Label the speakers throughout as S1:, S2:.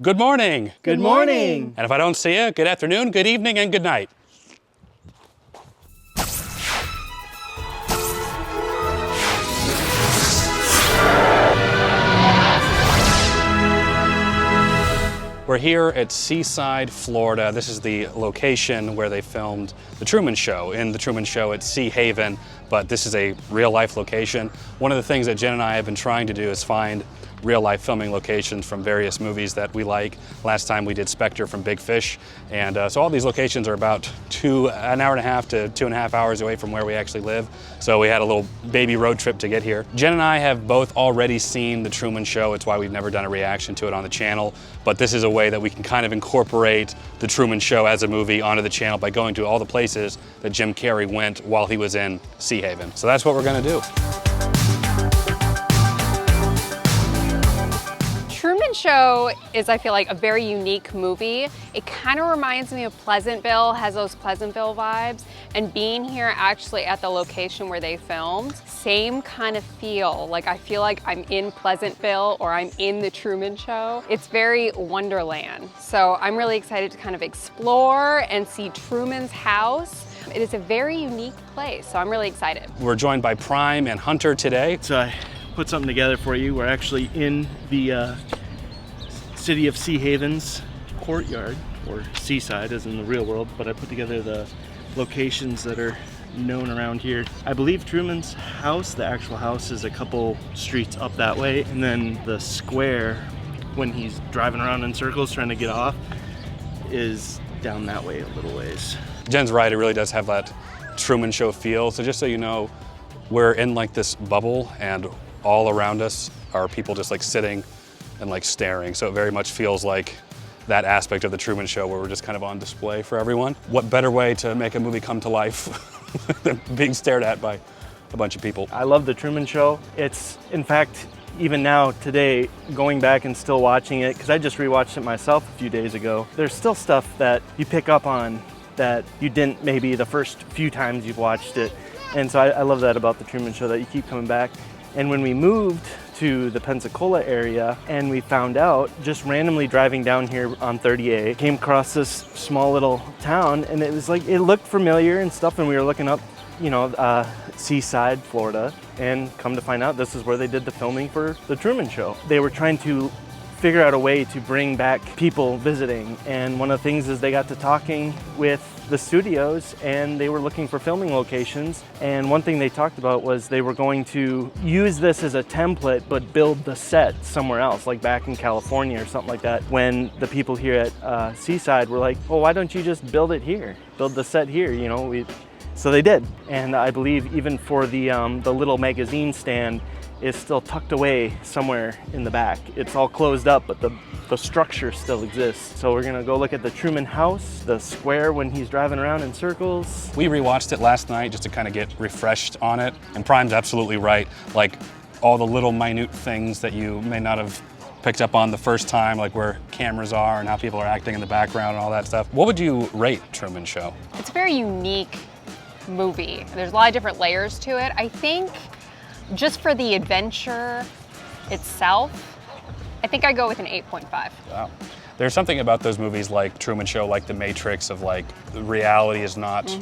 S1: Good morning.
S2: Good morning.
S1: And if I don't see you, good afternoon, good evening, and good night. We're here at Seaside, Florida. This is the location where they filmed The Truman Show. In The Truman Show, it's Seahaven, but this is a real-life location. One of the things that Jen and I have been trying to do is find real-life filming locations from various movies that we like. Last time we did Spectre from Big Fish, and so all these locations are about an hour and a half to 2.5 hours away from where we actually live. So we had a little baby road trip to get here. Jen and I have both already seen The Truman Show. It's why we've never done a reaction to it on the channel, but this is a way that we can kind of incorporate The Truman Show as a movie onto the channel by going to all the places that Jim Carrey went while he was in Seahaven. So that's what we're gonna do.
S3: Truman Show is, I feel like, a very unique movie. It kind of reminds me of Pleasantville, has those Pleasantville vibes. And being here actually at the location where they filmed, same kind of feel. Like I feel like I'm in Pleasantville or I'm in the Truman Show. It's very Wonderland. So I'm really excited to kind of explore and see Truman's house. It is a very unique place, so I'm really excited.
S1: We're joined by Prime and Hunter today.
S2: So I put something together for you. We're actually in the city of Seahaven's courtyard, or Seaside as in the real world, but I put together the locations that are known around here. I believe Truman's house, the actual house, is a couple streets up that way, and then the square, when he's driving around in circles trying to get off, is down that way a little ways.
S1: Jen's right, it really does have that Truman Show feel. So just so you know, we're in like this bubble and all around us are people just like sitting and like staring. So it very much feels like that aspect of the Truman Show where we're just kind of on display for everyone. What better way to make a movie come to life than being stared at by a bunch of people?
S2: I love the Truman Show. It's, in fact, even now today, going back and still watching it, because I just rewatched it myself a few days ago, there's still stuff that you pick up on that you didn't maybe the first few times you've watched it. And so I love that about the Truman Show, that you keep coming back. And when we moved to the Pensacola area and we found out, just randomly driving down here on 30A, came across this small little town, and it was like, it looked familiar and stuff, and we were looking up, you know, Seaside, Florida, and come to find out this is where they did the filming for The Truman Show. They were trying to figure out a way to bring back people visiting, and one of the things is they got to talking with the studios and they were looking for filming locations, and one thing they talked about was they were going to use this as a template but build the set somewhere else, like back in California or something like that, when the people here at Seaside were like, well, why don't you just build it here, build the set here, you know? So they did, and I believe even for the little magazine stand is still tucked away somewhere in the back. It's all closed up, but the structure still exists. So we're gonna go look at the Truman house, the square when he's driving around in circles.
S1: We rewatched it last night just to kind of get refreshed on it, and Prime's absolutely right. Like all the little minute things that you may not have picked up on the first time, like where cameras are and how people are acting in the background and all that stuff. What would you rate Truman Show?
S3: It's a very unique movie. There's a lot of different layers to it. I think just for the adventure itself, I think I go with an 8.5.
S1: Wow. There's something about those movies like Truman Show, like The Matrix, of like, the reality is not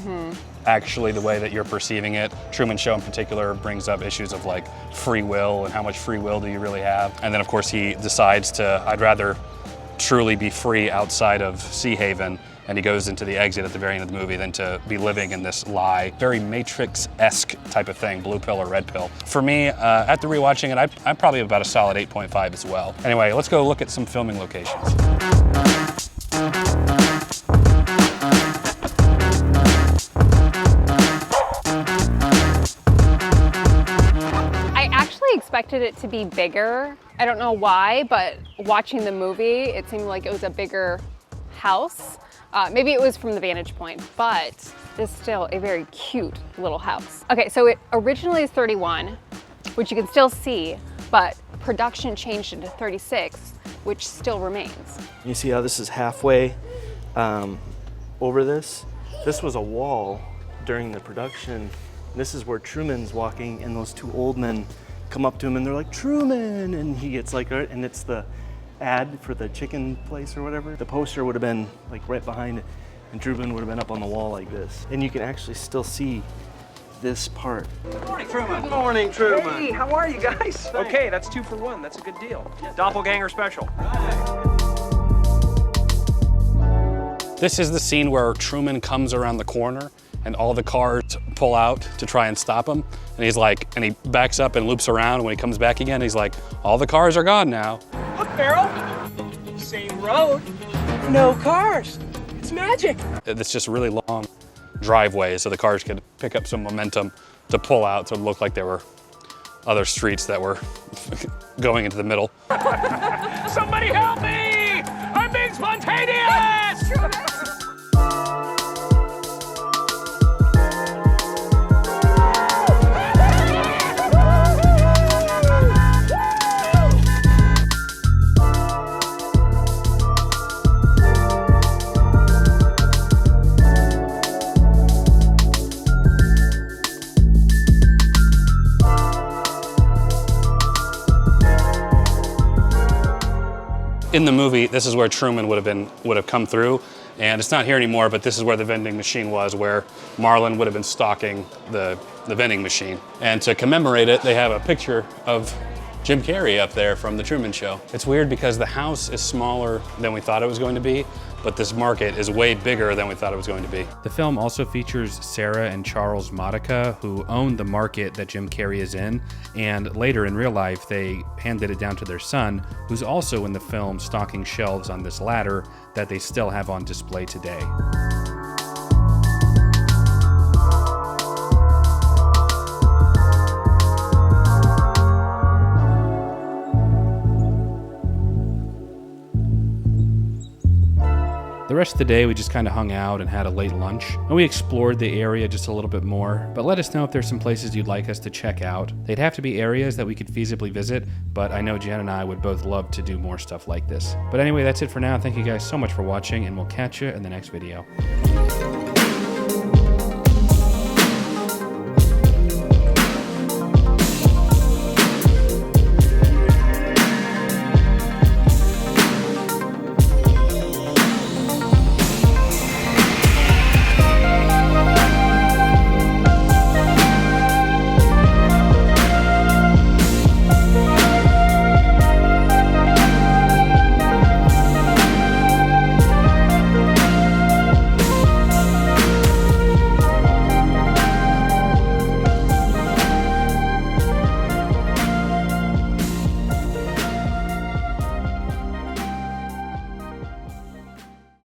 S1: actually the way that you're perceiving it. Truman Show in particular brings up issues of like free will and how much free will do you really have. And then of course he decides to, I'd rather truly be free outside of Seahaven, and he goes into the exit at the very end of the movie than to be living in this lie. Very Matrix-esque type of thing, blue pill or red pill. For me, after rewatching it, I'm probably about a solid 8.5 as well. Anyway, let's go look at some filming locations.
S3: I actually expected it to be bigger. I don't know why, but watching the movie, it seemed like it was a bigger house. Maybe it was from the vantage point, but it's still a very cute little house. Okay, so it originally is 31, which you can still see, but production changed it to 36, which still remains.
S2: You see how this is halfway over this? This was a wall during the production. This is where Truman's walking, and those two old men come up to him and they're like, Truman! And he gets like, and it's the ad for the chicken place or whatever, the poster would have been like right behind it, and Truman would have been up on the wall like this. And you can actually still see this part.
S4: Good morning, Truman.
S5: Good morning, Truman.
S4: Hey, how are you guys? Okay, that's 2 for 1. That's a good deal. Doppelganger special.
S1: This is the scene where Truman comes around the corner and all the cars pull out to try and stop him. And he's like, and he backs up and loops around. And when he comes back again, he's like, all the cars are gone now.
S4: Look, Farrell. Same road. No cars. It's magic.
S1: It's just really long driveway, so the cars could pick up some momentum to pull out, so it looked like there were other streets that were going into the middle.
S4: Somebody help me! I'm being spontaneous!
S1: In the movie, this is where Truman would have come through, and it's not here anymore, but this is where the vending machine was, where Marlon would have been stalking the vending machine. And to commemorate it, they have a picture of Jim Carrey up there from the Truman Show. It's weird because the house is smaller than we thought it was going to be, but this market is way bigger than we thought it was going to be. The film also features Sarah and Charles Modica, who own the market that Jim Carrey is in, and later in real life they handed it down to their son, who's also in the film stocking shelves on this ladder that they still have on display today. The rest of the day, we just kind of hung out and had a late lunch, and we explored the area just a little bit more, but let us know if there's some places you'd like us to check out. They'd have to be areas that we could feasibly visit, but I know Jen and I would both love to do more stuff like this. But anyway, that's it for now. Thank you guys so much for watching, and we'll catch you in the next video.